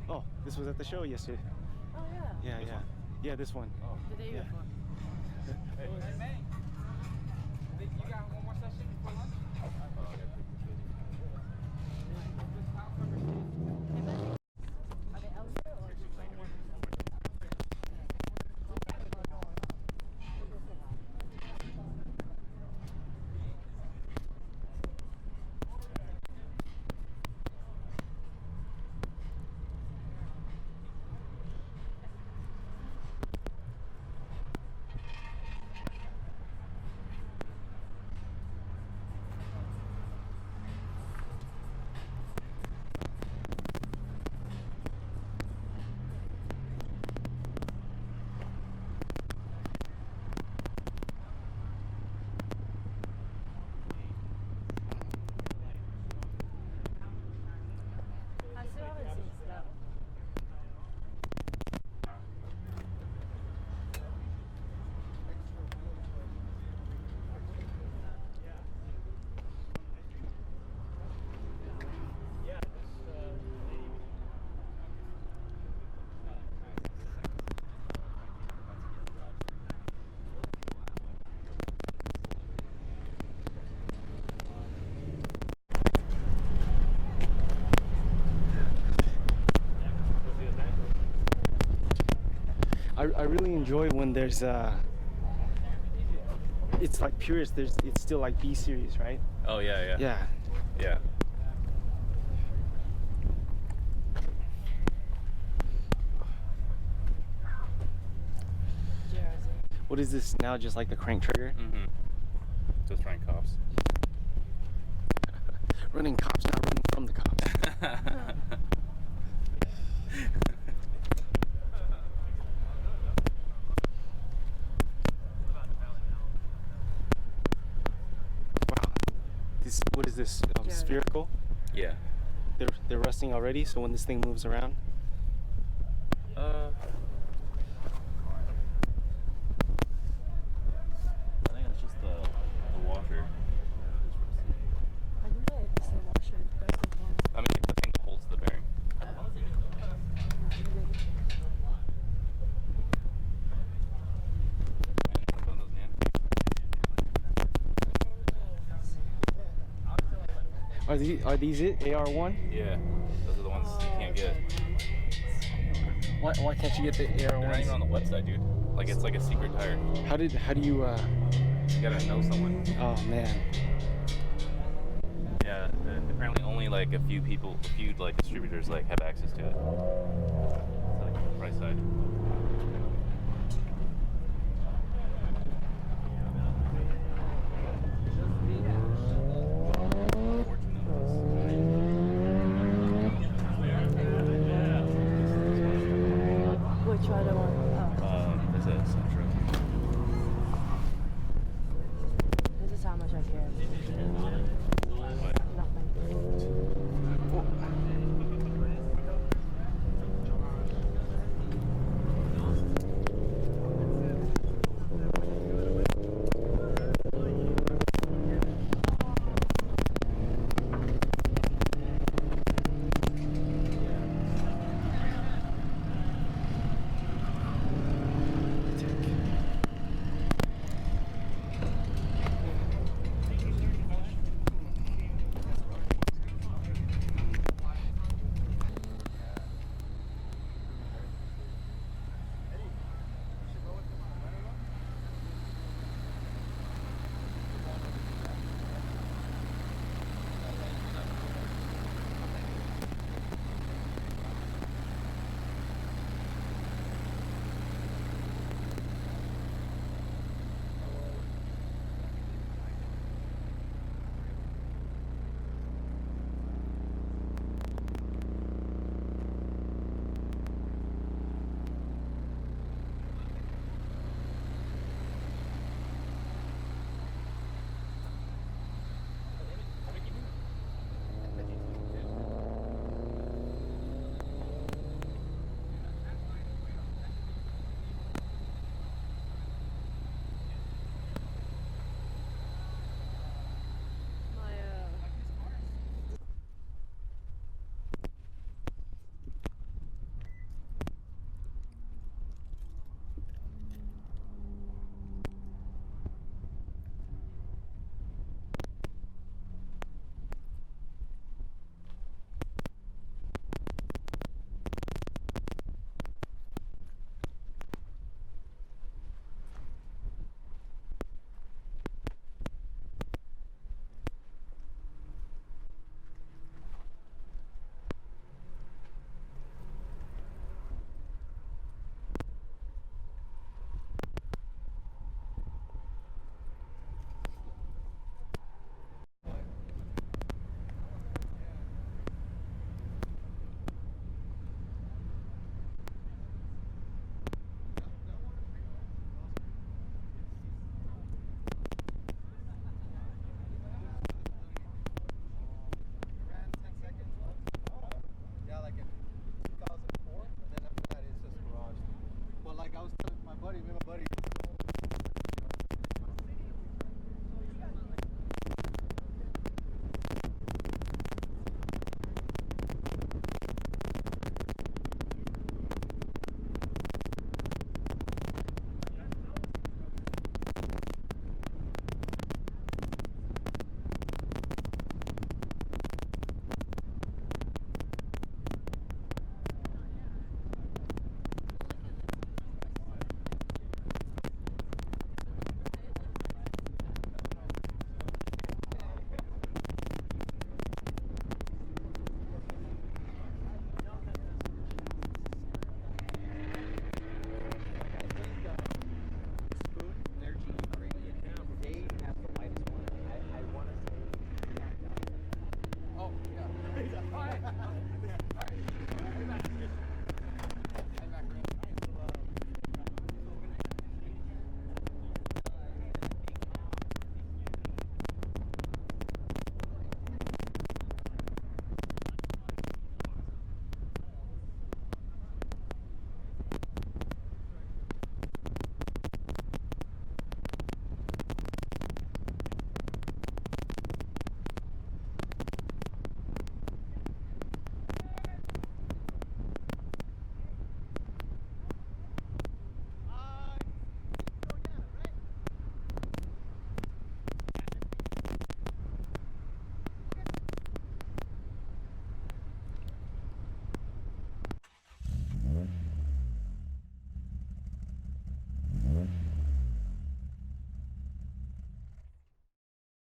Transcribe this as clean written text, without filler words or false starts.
Oh, this was at the show yesterday. Oh yeah. Yeah, yeah. Yeah, this one. Oh. The day before. Hey, May. You got one more session before lunch? Are they out here or just like one? I still haven't seen stuff. I really enjoy when there's it's like purist. It's still like B series, right? Oh yeah, yeah. Yeah. Yeah. Jersey. What is this now? Just like the crank trigger? Mm-hmm. Just running cops. Running cops, not running from the cops. Wow. This, what is this? Yeah. Spherical? Yeah. They're rusting already. So when this thing moves around, I think it's just the washer. I think they have the same washer. That's the one. I mean, the thing that holds the bearing. are these it? AR1? Yeah, those are the ones you can't get. Why can't you get the They're not even AR1s? on the website, dude. Like it's like a secret tire. How do you You gotta know someone. Oh man. Yeah, apparently only like a few like distributors like have access to it. It's like the price side.